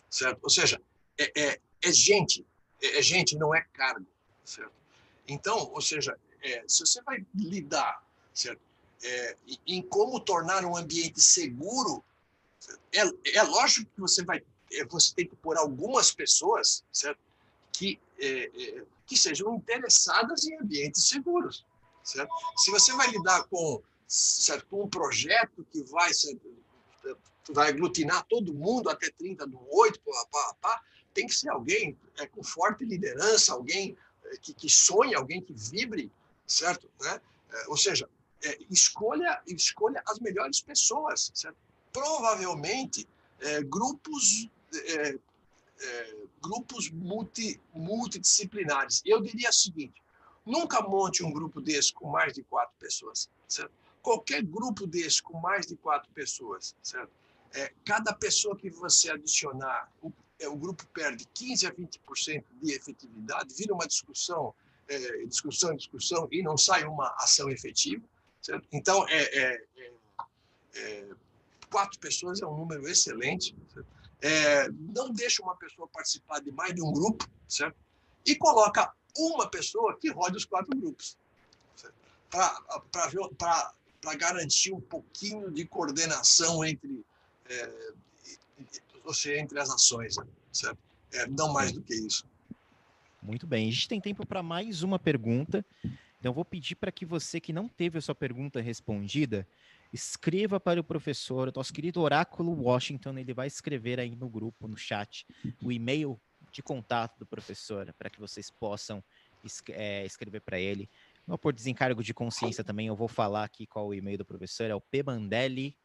Certo? Ou seja, é gente. É gente, não é cargo. Certo? Então, ou seja, se você vai lidar, certo? Em como tornar um ambiente seguro, é lógico que você tem que pôr algumas pessoas, certo? Que sejam interessadas em ambientes seguros. Certo? Se você vai lidar com um projeto que vai aglutinar todo mundo até 30/8, tem que ser alguém com forte liderança, alguém que sonhe, alguém que vibre, certo? Né? Ou seja, escolha as melhores pessoas, certo? Provavelmente grupos multidisciplinares. Eu diria o seguinte: nunca monte um grupo desse com mais de 4 pessoas. Certo? Qualquer grupo desse com mais de 4 pessoas, certo? Cada pessoa que você adicionar, o grupo perde 15% a 20% de efetividade, vira uma discussão, e não sai uma ação efetiva. Certo? Então, 4 pessoas é um número excelente. Certo? Não deixa uma pessoa participar de mais de um grupo, certo? E coloca uma pessoa que rode os 4 grupos, para garantir um pouquinho de coordenação entre as ações, certo? Não mais do que isso. Muito bem. A gente tem tempo para mais uma pergunta. Então, vou pedir para que você que não teve a sua pergunta respondida, escreva para o professor, nosso querido Oráculo Washington. Ele vai escrever aí no grupo, no chat, o e-mail de contato do professor, para que vocês possam escrever para ele. Não por desencargo de consciência também, eu vou falar aqui qual o e-mail do professor, é o pmandelli,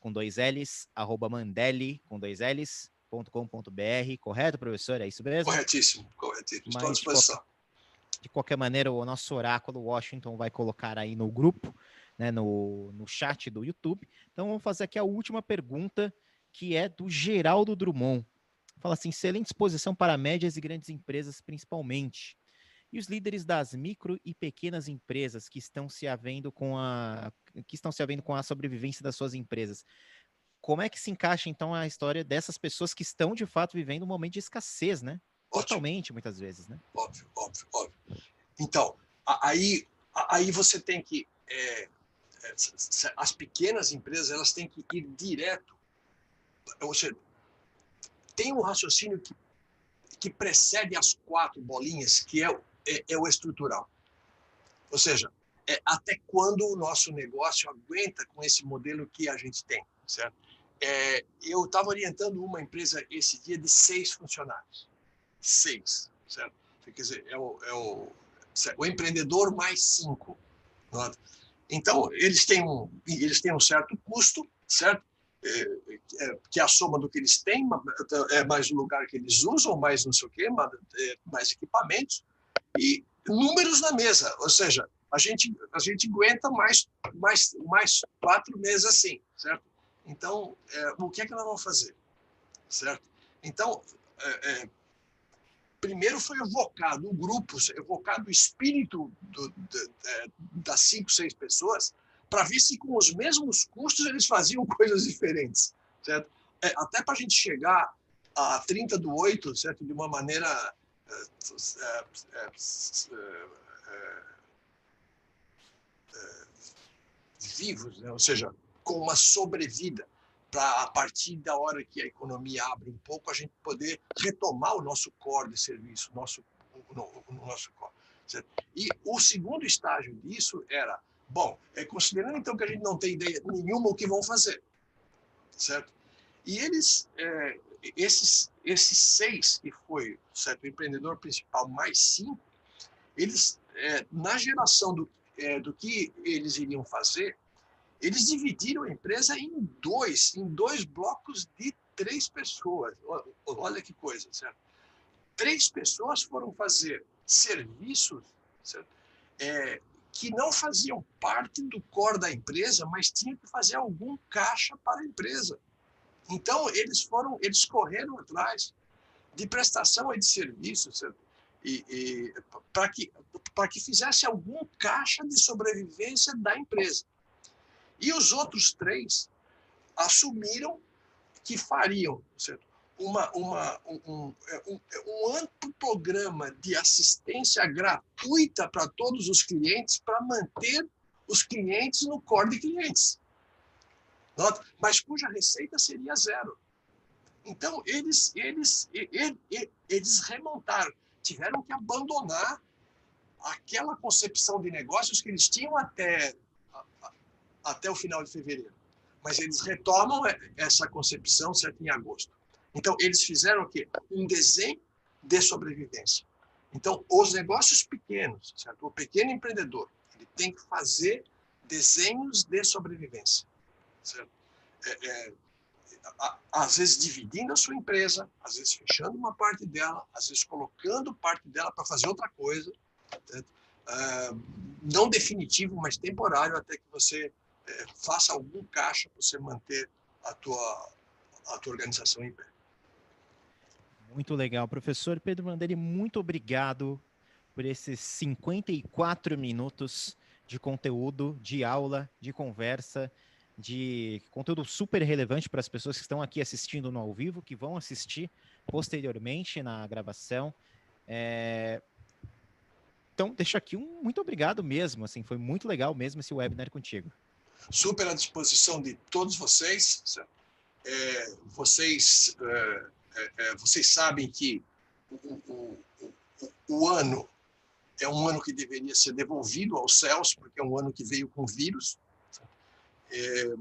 com 2Ls, @mandeli, com 2Ls.com.br, correto, professor? É isso mesmo? Corretíssimo, corretíssimo. Estou à Mas, disposição. de qualquer maneira, o nosso oráculo Washington vai colocar aí no grupo, né, no chat do YouTube. Então, vamos fazer aqui a última pergunta, que é do Geraldo Drummond. Fala assim: excelente exposição para médias e grandes empresas, principalmente. E os líderes das micro e pequenas empresas que estão se havendo com a sobrevivência das suas empresas. Como é que se encaixa, então, a história dessas pessoas que estão, de fato, vivendo um momento de escassez, né? Ótimo. Totalmente, muitas vezes, né? Óbvio, óbvio, óbvio. Então, aí você tem que... as pequenas empresas, elas têm que ir direto. Ou seja, tem um raciocínio que precede as 4 bolinhas, que é o estrutural. Ou seja, até quando o nosso negócio aguenta com esse modelo que a gente tem, certo? Eu estava orientando uma empresa esse dia de 6 funcionários. 6, certo? Quer dizer, o empreendedor mais 5. Então, eles têm um certo custo, certo? Que é a soma do que eles têm, mais o lugar que eles usam, mais não sei o quê, mais equipamentos e números na mesa. Ou seja, a gente aguenta mais 4 meses assim, certo? Então, o que é que nós vamos fazer, certo? Então, primeiro foi evocado o grupo, evocado o espírito das 5, 6 pessoas, para ver se com os mesmos custos eles faziam coisas diferentes, certo? Até para a gente chegar a 30/8, certo? De uma maneira vivos, né? Ou seja, com uma sobrevida, para a partir da hora que a economia abre um pouco, a gente poder retomar o nosso core de serviço, o nosso core. Certo? E o segundo estágio disso era, bom, considerando então que a gente não tem ideia nenhuma o que vão fazer, certo? E eles, esses 6, que foi, certo, o empreendedor principal mais 5, eles, na geração do que eles iriam fazer, eles dividiram a empresa em dois blocos de 3 pessoas. Olha que coisa, certo? 3 pessoas foram fazer serviços, certo? Que não faziam parte do core da empresa, mas tinham que fazer algum caixa para a empresa. Então, eles correram atrás de prestação de serviços, certo? Para que fizesse algum caixa de sobrevivência da empresa. E os outros 3 assumiram que fariam, certo? Um amplo programa de assistência gratuita para todos os clientes, para manter os clientes no core de clientes, mas cuja receita seria 0. Então, eles remontaram, tiveram que abandonar aquela concepção de negócios que eles tinham até o final de fevereiro. Mas eles retomam essa concepção, certo, em agosto. Então, eles fizeram o quê? Um desenho de sobrevivência. Então, os negócios pequenos, certo? O pequeno empreendedor, ele tem que fazer desenhos de sobrevivência, certo? Às vezes dividindo a sua empresa, às vezes fechando uma parte dela, às vezes colocando parte dela para fazer outra coisa, certo? Não definitivo, mas temporário, até que você faça algum caixa para você manter a tua organização em pé. Muito legal. Professor Pedro Mandelli, muito obrigado por esses 54 minutos de conteúdo, de aula, de conversa, de conteúdo super relevante para as pessoas que estão aqui assistindo no ao vivo, que vão assistir posteriormente na gravação. Então, deixo aqui um muito obrigado mesmo. Assim, foi muito legal mesmo esse webinar contigo. Super à disposição de todos vocês. Vocês sabem que o ano é um ano que deveria ser devolvido aos céus, porque é um ano que veio com vírus,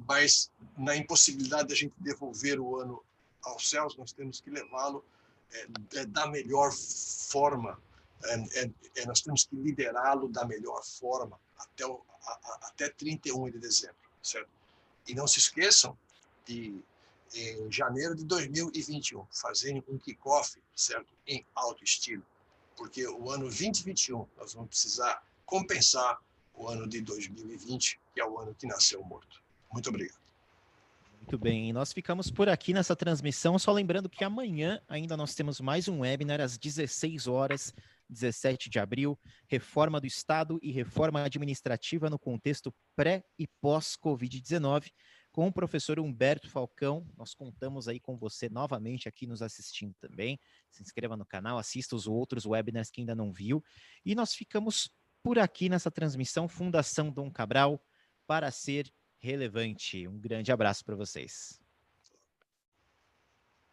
mas na impossibilidade de a gente devolver o ano aos céus, nós temos que levá-lo da melhor forma, nós temos que liderá-lo da melhor forma até 31 de dezembro, certo? E não se esqueçam em janeiro de 2021, fazer um kickoff, certo? Em alto estilo, porque o ano 2021 nós vamos precisar compensar o ano de 2020, que é o ano que nasceu morto. Muito obrigado. Muito bem, nós ficamos por aqui nessa transmissão, só lembrando que amanhã ainda nós temos mais um webinar às 16 horas, 17 de abril, reforma do Estado e reforma administrativa no contexto pré e pós-Covid-19, com o professor Humberto Falcão. Nós contamos aí com você novamente aqui nos assistindo também. Se inscreva no canal, assista os outros webinars que ainda não viu. E nós ficamos por aqui nessa transmissão Fundação Dom Cabral para ser relevante. Um grande abraço para vocês.